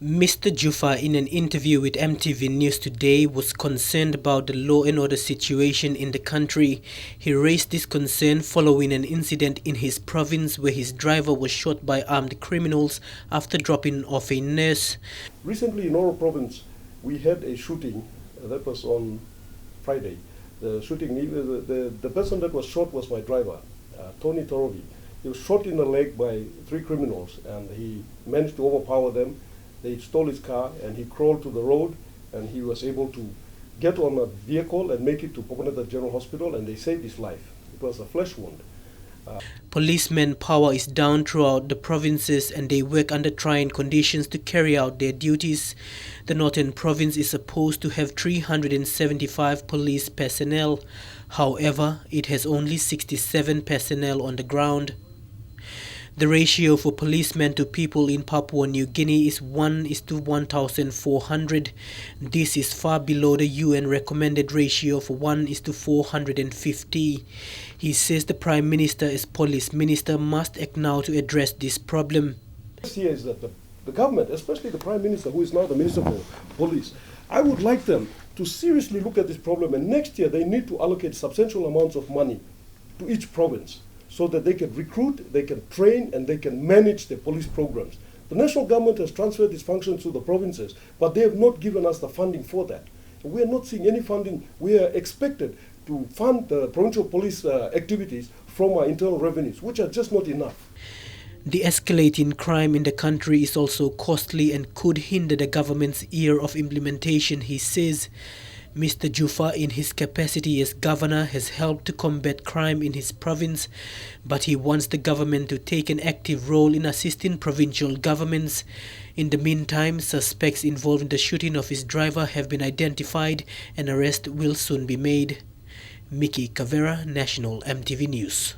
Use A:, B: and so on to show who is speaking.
A: Mr. Juffa, in an interview with MTV News Today, was concerned about the law and order situation in the country. He raised this concern following an incident in his province where his driver was shot by armed criminals after dropping off a nurse.
B: Recently in Oro province, we had a shooting that was on Friday. The shooting, the person that was shot was my driver, Tony Torovi. He was shot in the leg by 3 criminals and he managed to overpower them. They stole his car and he crawled to the road and he was able to get on a vehicle and make it to Poponeta General Hospital, and they saved his life. It was a flesh wound.
A: Policemen power is down throughout the provinces and they work under trying conditions to carry out their duties. The Northern Province is supposed to have 375 police personnel. However, it has only 67 personnel on the ground. The ratio for policemen to people in Papua New Guinea is 1:1,400. This is far below the UN recommended ratio of 1:450. He says the Prime Minister as Police Minister must act now to address this problem.
B: Here is that the government, especially the Prime Minister, who is now the Minister for Police, I would like them to seriously look at this problem, and next year they need to allocate substantial amounts of money to each province, so that they can recruit, they can train, and they can manage the police programs. The national government has transferred these functions to the provinces, but they have not given us the funding for that. We are not seeing any funding. We are expected to fund the provincial police activities from our internal revenues, which are just not enough.
A: The escalating crime in the country is also costly and could hinder the government's year of implementation, he says. Mr. Juffa, in his capacity as governor, has helped to combat crime in his province, but he wants the government to take an active role in assisting provincial governments. In the meantime, suspects involved in the shooting of his driver have been identified and arrest will soon be made. Mickey Cavera, National MTV News.